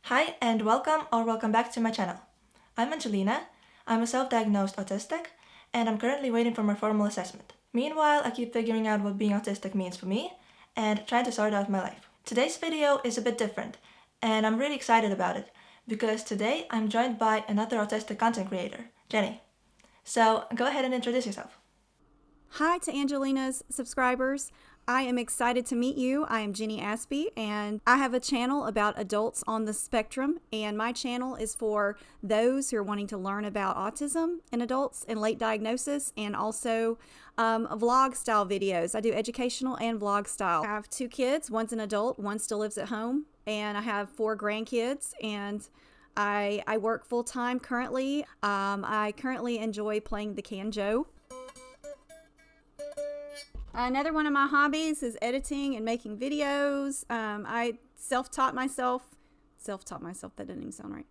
Hi and welcome back to my channel. I'm Angelina, I'm a self-diagnosed autistic, and I'm currently waiting for my formal assessment. Meanwhile, I keep figuring out what being autistic means for me and trying to sort out my life. Today's video is a bit different, and I'm really excited about it because today I'm joined by another autistic content creator, Jenny. So go ahead and introduce yourself. Hi to Angelina's subscribers. I am excited to meet you. I am Jenny Aspie, and I have a channel about adults on the spectrum, and my channel is for those who are wanting to learn about autism in adults and late diagnosis, and also vlog style videos. I do educational and vlog style. I have 2 kids. One's an adult, one still lives at home, and I have 4 grandkids, and I work full-time currently. I currently enjoy playing the banjo. Another one of my hobbies is editing and making videos. I self-taught myself, that didn't even sound right.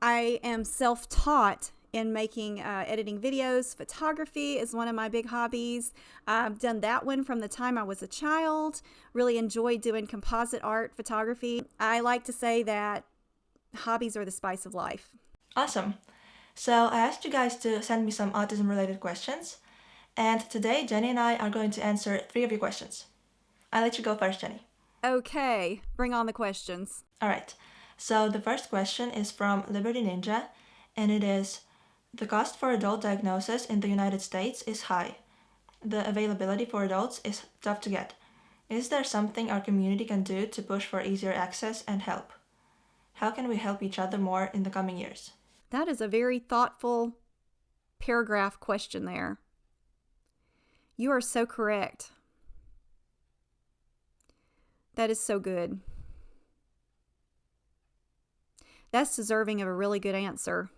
I am self-taught in making, editing videos. Photography is one of my big hobbies. I've done that one from the time I was a child. Really enjoyed doing composite art photography. I like to say that hobbies are the spice of life. Awesome. So I asked you guys to send me some autism-related questions. And today, Jenny and I are going to answer 3 of your questions. I'll let you go first, Jenny. Okay, bring on the questions. All right. So the first question is from Liberty Ninja, and it is, the cost for adult diagnosis in the United States is high. The availability for adults is tough to get. Is there something our community can do to push for easier access and help? How can we help each other more in the coming years? That is a very thoughtful paragraph question there. You are so correct. That is so good. That's deserving of a really good answer.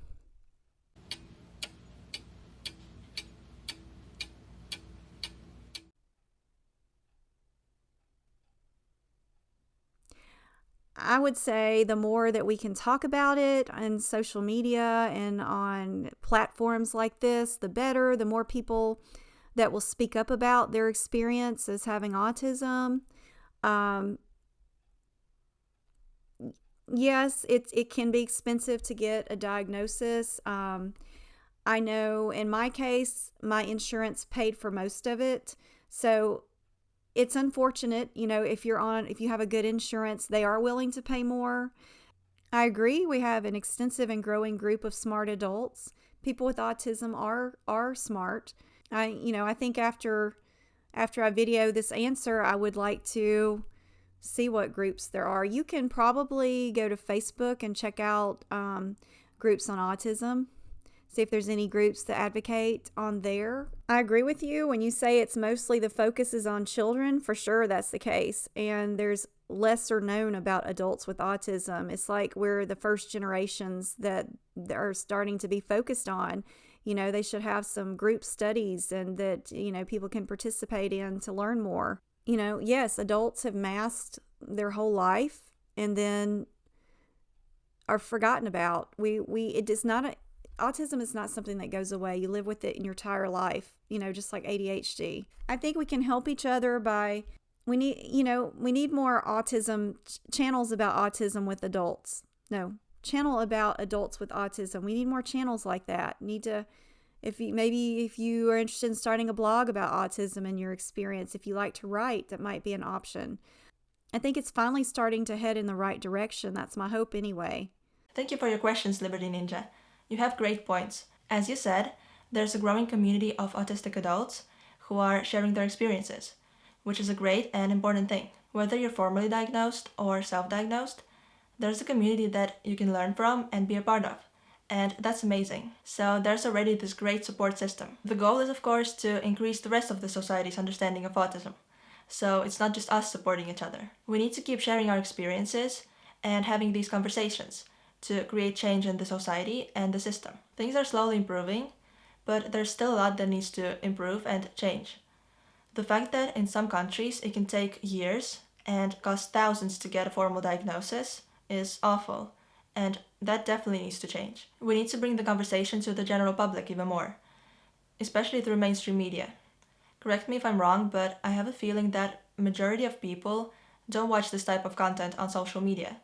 I would say the more that we can talk about it on social media and on platforms like this, the better. The more people that will speak up about their experience as having autism. Yes, it can be expensive to get a diagnosis. I know in my case, my insurance paid for most of it. So it's unfortunate, if you have a good insurance, they are willing to pay more. I agree. We have an extensive and growing group of smart adults. People with autism are smart. I think after I video this answer, I would like to see what groups there are. You can probably go to Facebook and check out groups on autism. See if there's any groups that advocate on there. I agree with you when you say it's mostly the focus is on children. For sure, that's the case. And there's lesser known about adults with autism. It's like we're the first generations that are starting to be focused on. They should have some group studies and that, people can participate in to learn more. Yes, adults have masked their whole life and then are forgotten about. Autism is not something that goes away. You live with it in your entire life, just like ADHD. I think we can help each other we need more autism channels about autism with adults. Channel about adults with autism. We need more channels like that. If you are interested in starting a blog about autism and your experience, if you like to write, that might be an option. I think it's finally starting to head in the right direction. That's my hope anyway. Thank you for your questions, Liberty Ninja. You have great points. As you said, there's a growing community of autistic adults who are sharing their experiences, which is a great and important thing. Whether you're formally diagnosed or self-diagnosed, there's a community that you can learn from and be a part of. And that's amazing. So there's already this great support system. The goal is, of course, to increase the rest of the society's understanding of autism. So it's not just us supporting each other. We need to keep sharing our experiences and having these conversations to create change in the society and the system. Things are slowly improving, but there's still a lot that needs to improve and change. The fact that in some countries it can take years and cost thousands to get a formal diagnosis is awful, and that definitely needs to change. We need to bring the conversation to the general public even more, especially through mainstream media. Correct me if I'm wrong, but I have a feeling that majority of people don't watch this type of content on social media.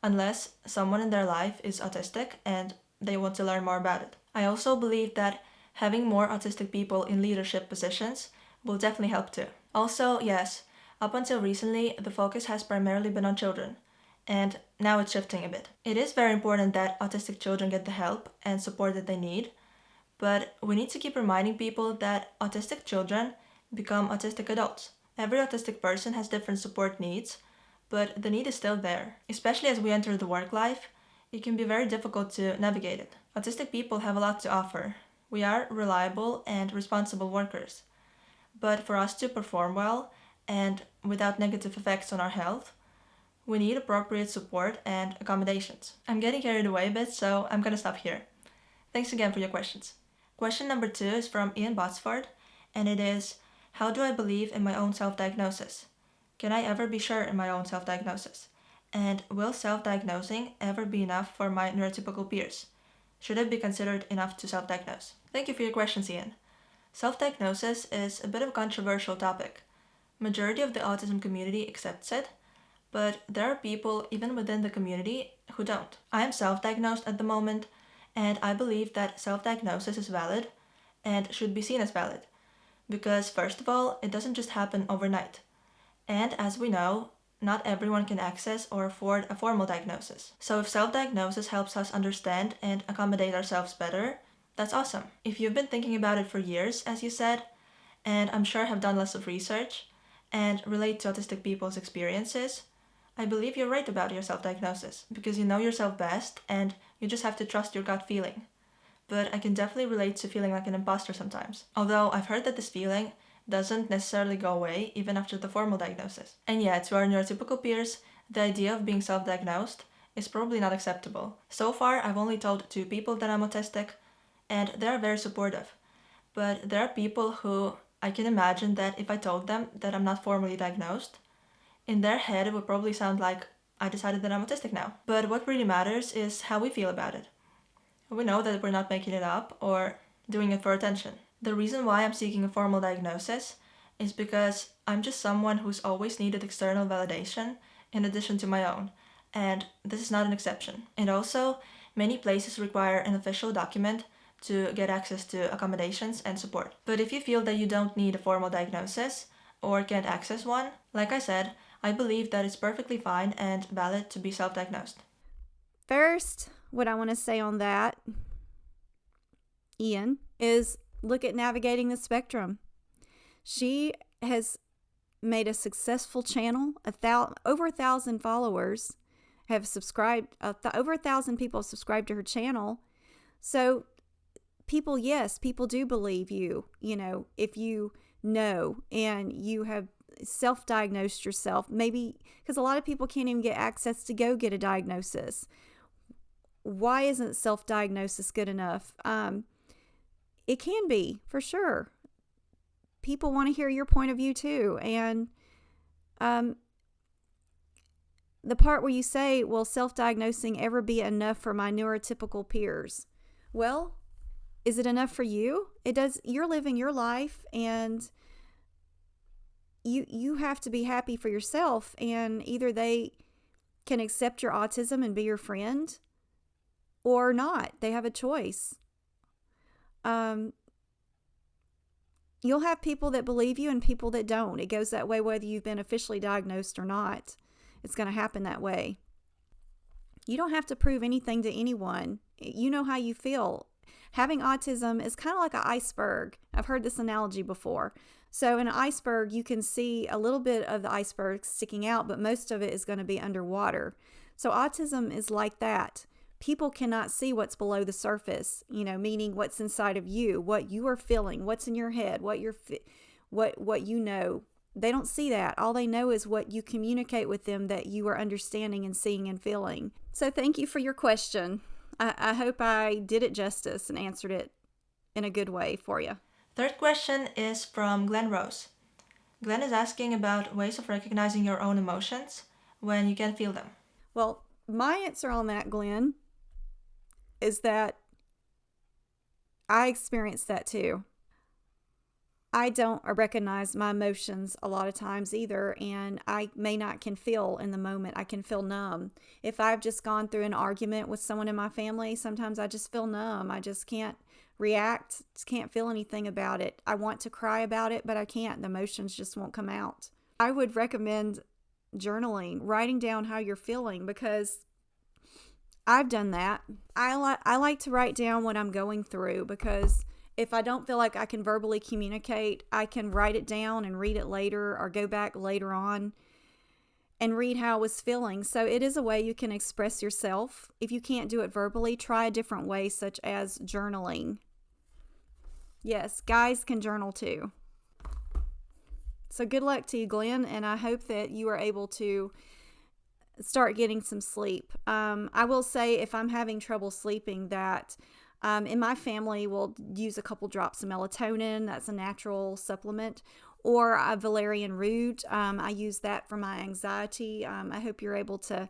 unless someone in their life is autistic and they want to learn more about it. I also believe that having more autistic people in leadership positions will definitely help too. Also, yes, up until recently, the focus has primarily been on children, and now it's shifting a bit. It is very important that autistic children get the help and support that they need, but we need to keep reminding people that autistic children become autistic adults. Every autistic person has different support needs, but the need is still there. Especially as we enter the work life, it can be very difficult to navigate it. Autistic people have a lot to offer. We are reliable and responsible workers. But for us to perform well and without negative effects on our health, we need appropriate support and accommodations. I'm getting carried away a bit, so I'm gonna stop here. Thanks again for your questions. Question number 2 is from Ian Botsford, and it is, how do I believe in my own self-diagnosis? Can I ever be sure in my own self-diagnosis? And will self-diagnosing ever be enough for my neurotypical peers? Should it be considered enough to self-diagnose? Thank you for your questions, Ian. Self-diagnosis is a bit of a controversial topic. Majority of the autism community accepts it, but there are people even within the community who don't. I am self-diagnosed at the moment, and I believe that self-diagnosis is valid and should be seen as valid. Because first of all, it doesn't just happen overnight. And as we know, not everyone can access or afford a formal diagnosis. So if self-diagnosis helps us understand and accommodate ourselves better, that's awesome. If you've been thinking about it for years, as you said, and I'm sure have done lots of research and relate to autistic people's experiences, I believe you're right about your self-diagnosis, because you know yourself best and you just have to trust your gut feeling. But I can definitely relate to feeling like an imposter sometimes. Although I've heard that this feeling doesn't necessarily go away even after the formal diagnosis. And yeah, to our neurotypical peers, the idea of being self-diagnosed is probably not acceptable. So far, I've only told 2 people that I'm autistic, and they're very supportive. But there are people who I can imagine that if I told them that I'm not formally diagnosed, in their head it would probably sound like I decided that I'm autistic now. But what really matters is how we feel about it. We know that we're not making it up or doing it for attention. The reason why I'm seeking a formal diagnosis is because I'm just someone who's always needed external validation in addition to my own, and this is not an exception. And also, many places require an official document to get access to accommodations and support. But if you feel that you don't need a formal diagnosis or can't access one, like I said, I believe that it's perfectly fine and valid to be self-diagnosed. First, what I want to say on that, Ian, is look at navigating the spectrum. She has made a successful channel. Over 1,000 followers have subscribed. Over 1,000 people have subscribed to her channel. So people do believe you. You know, if you know and you have self-diagnosed yourself, maybe because a lot of people can't even get access to go get a diagnosis. Why isn't self-diagnosis good enough? It can be, for sure. People want to hear your point of view too. And the part where you say, will self-diagnosing ever be enough for my neurotypical peers? Well, is it enough for you? It does. You're living your life, and you have to be happy for yourself, and either they can accept your autism and be your friend or not. They have a choice. You'll have people that believe you and people that don't. It goes that way whether you've been officially diagnosed or not. It's going to happen that way. You don't have to prove anything to anyone. You know how you feel. Having autism is kind of like an iceberg. I've heard this analogy before. So in an iceberg, you can see a little bit of the iceberg sticking out, but most of it is going to be underwater. So autism is like that. People cannot see what's below the surface, meaning what's inside of you, what you are feeling, what's in your head, what you know. They don't see that. All they know is what you communicate with them that you are understanding and seeing and feeling. So thank you for your question. I hope I did it justice and answered it in a good way for you. Third question is from Glenn Rose. Glenn is asking about ways of recognizing your own emotions when you can't feel them. Well, my answer on that, Glenn, is that I experienced that too. I don't recognize my emotions a lot of times either, and I may not can feel in the moment. I can feel numb. If I've just gone through an argument with someone in my family, sometimes I just feel numb. I just can't react, just can't feel anything about it. I want to cry about it, but I can't. The emotions just won't come out. I would recommend journaling, writing down how you're feeling, because I've done that. I like to write down what I'm going through, because if I don't feel like I can verbally communicate, I can write it down and read it later, or go back later on and read how I was feeling. So it is a way you can express yourself. If you can't do it verbally, try a different way, such as journaling. Yes, guys can journal too. So good luck to you, Glenn, and I hope that you are able to start getting some sleep. I will say, if I'm having trouble sleeping, that in my family, we'll use a couple drops of melatonin. That's a natural supplement. Or a valerian root. I use that for my anxiety. I hope you're able to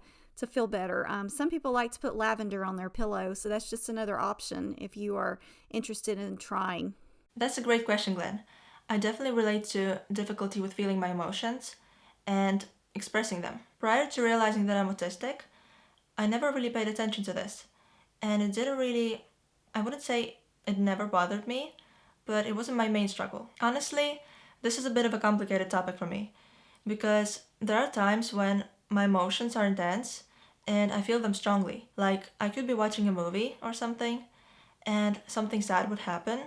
feel better. Some people like to put lavender on their pillow, so that's just another option if you are interested in trying. That's a great question, Glenn. I definitely relate to difficulty with feeling my emotions and expressing them. Prior to realizing that I'm autistic, I never really paid attention to this. And it didn't really, I wouldn't say it never bothered me, but it wasn't my main struggle. Honestly, this is a bit of a complicated topic for me, because there are times when my emotions are intense and I feel them strongly. Like, I could be watching a movie or something, and something sad would happen,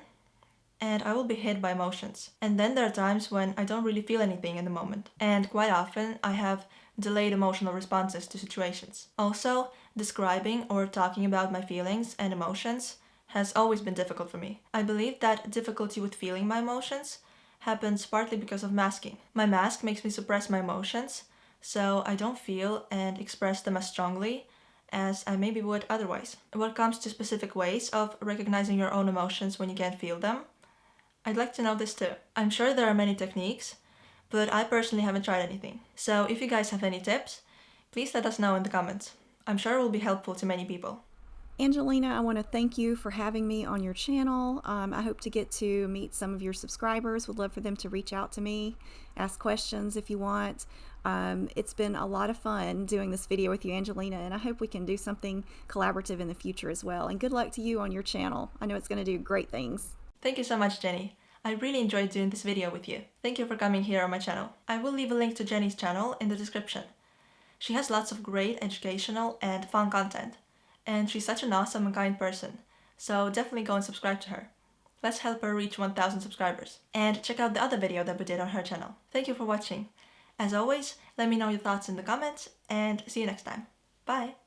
and I will be hit by emotions. And then there are times when I don't really feel anything in the moment. And quite often, I have delayed emotional responses to situations. Also, describing or talking about my feelings and emotions has always been difficult for me. I believe that difficulty with feeling my emotions happens partly because of masking. My mask makes me suppress my emotions, so I don't feel and express them as strongly as I maybe would otherwise. When it comes to specific ways of recognizing your own emotions when you can't feel them, I'd like to know this too. I'm sure there are many techniques, but I personally haven't tried anything. So if you guys have any tips, please let us know in the comments. I'm sure it will be helpful to many people. Angelina, I want to thank you for having me on your channel. I hope to get to meet some of your subscribers. Would love for them to reach out to me, ask questions if you want. It's been a lot of fun doing this video with you, Angelina, and I hope we can do something collaborative in the future as well. And good luck to you on your channel. I know it's going to do great things. Thank you so much, Jenny. I really enjoyed doing this video with you. Thank you for coming here on my channel. I will leave a link to Jenny's channel in the description. She has lots of great educational and fun content, and she's such an awesome and kind person, so definitely go and subscribe to her. Let's help her reach 1,000 subscribers. And check out the other video that we did on her channel. Thank you for watching. As always, let me know your thoughts in the comments, and see you next time. Bye!